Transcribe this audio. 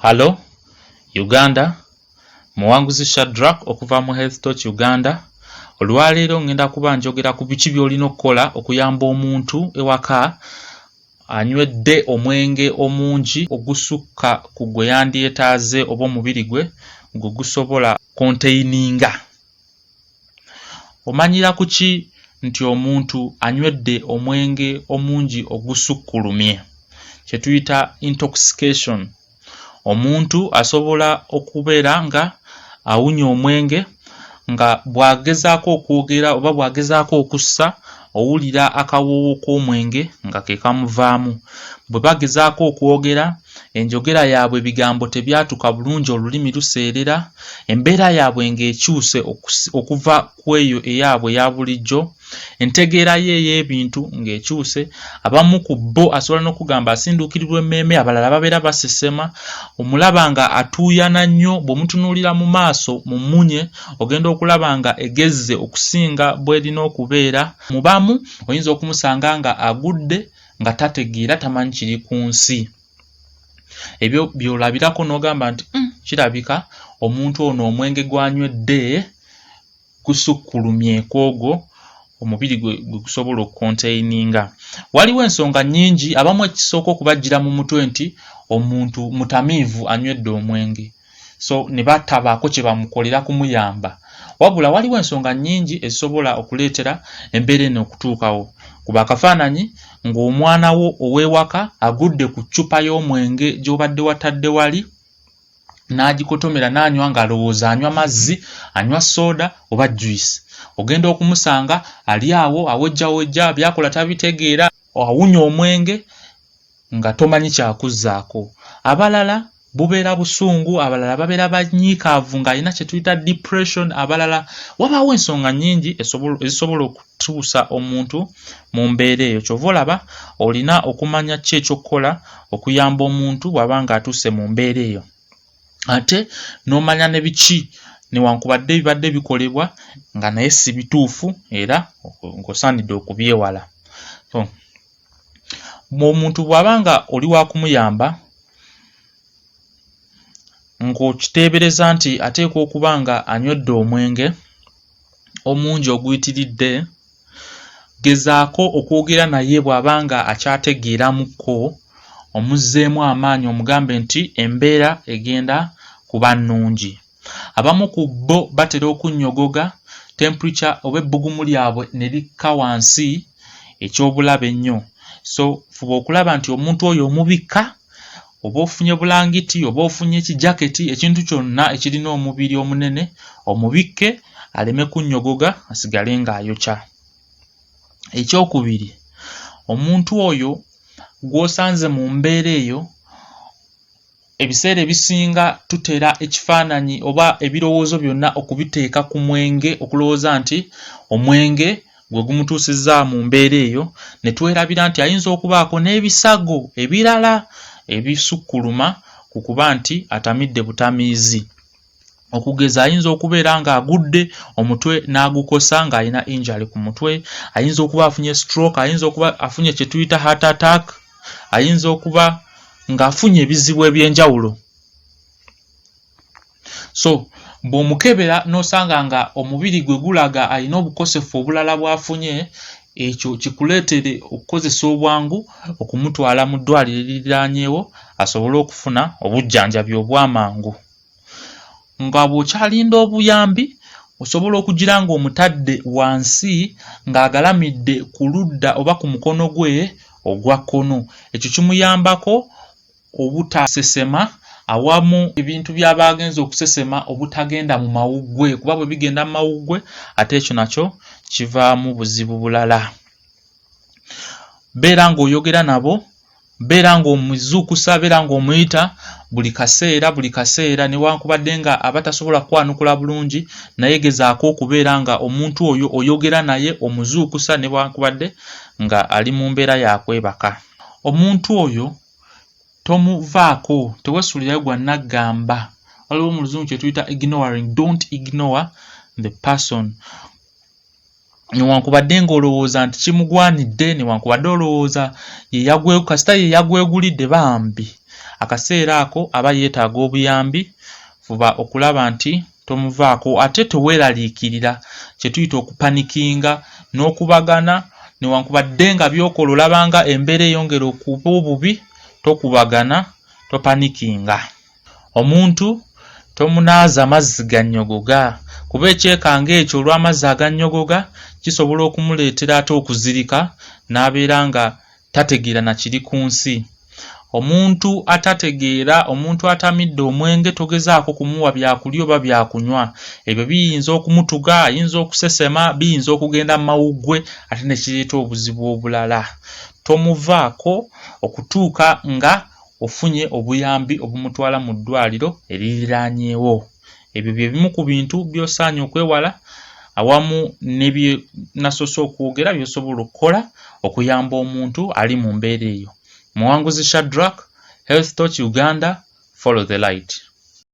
Hello, Uganda. Muwanguzi Shadrack okuva mu Health Touch Uganda. Olwaleero ngenda kuba njogera ku biki by'olina okukola okuyamba omuntu ewaka anywedde omwenge omungi ogusukka ku gwe yandyetaaze oba omubiri gwe gusobola containinga. Omanyira ku ki nti omuntu anywedde omwenge omungi ogusukkulumye, kye tuyita intoxication. Omuntu asobola okubeera nga awunya omwenge nga bwagezaako okwogera oba bwagezaako okussa owulira akawoowo k'omwenge nga ke kamuvaamu. Bwe bagezaako okwogera enjogera yaabwe ebigambo tebyatuka bulungi, olulimi luseerera, embeera yaabwe ng'ekyuse okuva ku eyo eyaabwe eya bulijjo, entegeera ye ey'ebintu ng'ekyuse. Abamu ku bo asobola n'okugamba asinduukirirwa emmeeme, abalala babeera basesema, omulaba nga atuuyana nnyo. Bw'omutunuulira mu maaso mu mmunye ogenda okulaba nga egezze okusinga bw'erina okubeera. Mu bamu oyinza okumusanga nga agudde nga tategeera, tamanyi kiri ku nsi. Ebyo by'olabirako n'ogamba nti kirabika omuntu ono omwenge gwanywedde gusukkulumyeko ogwo omubiri gwe gusobola okukontaininga. Waliwo ensonga nnyingi, abamu ekisooka okubajjira mu mutwe nti omuntu mutamiivu anywedde omwenge, so ne batabaako kye bamukolera kumuyamba. Wabula waliwo ensonga nnyingi ezisobola okuleetera embeera eno okutuukawo. Kuba akafaananyi ng'omwana wo ow'ewaka agudde ku ccupa y'omwenge gy'obadde watadde wali, n'agikotomera n'anywa ng'alowooza anywa mazzi, anywa soda oba juice. Ogenda okumusanga ali awo awejjawejja, byakola tabitegeera, awunya omwenge nga tomanyi kyakuzzaako. Abalala bubeera busungu, abalala babeera banyiikaavu ng'alina kye tuyita depression, abalala wabaawo ensonga nnyingi ezisobola okutuusa omuntu mu mbeera eyo. Kyova olaba olina okumanya ki ekyokkola okuyamba omuntu bw'aba ng'atuuse mu mbeera eyo, ate n'omanya ne biki newankubadde ebibadde bikolebwa nga naye si bituufu era ng'osaanidde okubyewala. So, omuntu bw'aba nga oli wa kumuyamba ng'okiteebereza nti ateekwa okuba nga anywedde omwenge omungi oguyitiridde, gezaako okwogera naye bw'aba nga akyategeeramukko, omuzzeemu amaanyi, omugambe nti embeera egenda kuba nnungi. Abamu ku bo batera okunnyogoga, temperature oba ebbugumu lyabwe ne likka wansi, eky'obulabe ennyo. So fuba okulaba nti omuntu oyo omubikka, oba ofunye bulangiti oba ofunye ekijaketi, ekintu kyonna ekirina omubiri omunene omubikke aleme kunnyogoga, asigale ng'ayokya. Ekyokubiri, omuntu oyo gw'osanze mu mbeera eyo, ebiseera ebisinga tutera ekifaananyi oba ebirowoozo byonna okubiteeka ku mwenge, okulowooza nti omwenge gwe gumutuusizza mu mbeera eyo, ne twerabira nti ayinza okubaako n'ebisago ebirala ebisukkuluma ku kuba nti atamidde butamiizi. Okugeza, ayinza okubeera ng'agudde omutwe n'agukosa ng'alina injury ku mutwe, ayinza okuba afunye stroke, ayinza okuba afunye kye tuyita heart attack, ayinza okuba ng'afunye ebizibu eby'enjawulo. So bw'omukebera n'osanga nga omubiri gwe gulaga alina obukosefu obulala bw'afunye, ekyo kikuleetere okukozesa obwangu okumutwala mu ddwaliro eririraanyeewo asobole okufuna obujjanjabi obw'amangu. Nga bw'okyalinda obuyambi, osobola okugira ng'omutadde wansi ng'agalamidde ku ludda oba ku mukono gwe ogwa kkono. Ekyo kimuyambako obutasesema, awamu ebintu by'aba agenza okusesema obutagenda mu mawuggwe, kuba bwe bigenda mu mawuggwe ate ekyo nakyo kivaamu buzibu bulala. Beera ng'oyogera nabo, beera ng'omuzuukusa, beera ng'omuyita buli kaseera, newankubadde nga abatasobola kwanukula bulungi, naye gezaako okubeera nga omuntu oyo oyogera naye, omuzuukusa newankubadde nga ali mu mbeera yakwebaka. Omuntu oyo tomuvaako, teweesuulirayo gwa naggamba. Waliwo mu luzungu kye tuyita ignoring. Don't ignore the person. Newankubadde ng'olowooza nti kimugwanidde, newankubadde olowooza kasita ye yagwegulidde bambi, akaseera ako aba yeetaaga obuyambi, fuba okulaba nti tomuvaako ate teweeraliikirira kye tuyita okupanikinga n'okubagana newankubadde nga byokola olabanga embeera eyongera okuba obubi, tokubagana, topanikinga. Omuntu tomunaaza mazzi gannyogoga kuba ekyekanga ekyo olw'amazzi agannyogoga kisobola okumuleetera ate okuzirika n'abeera nga tategeera na kiri ku nsi. Omuntu atategeera, omuntu atamidde omwenge togezaako kumuwa byakulya oba byakunywa. Ebyo biyinza okumutuga, ayinza okusesema, biyinza okugenda mu mawuggwe ate ne kireeta obuzibu obulala. Tomuvaako okutuuka nga ofunye obuyambi obumutwala mu ddwaliro eririraanyeewo. Ebyo bye bimu ku bintu by'osaanye okwewala awamu ne bye nasoose okwogera by'osobola okukola okuyamba omuntu ali mu mbeera eyo. Muwanguzi Shadrack, Health Touch Uganda, follow the light.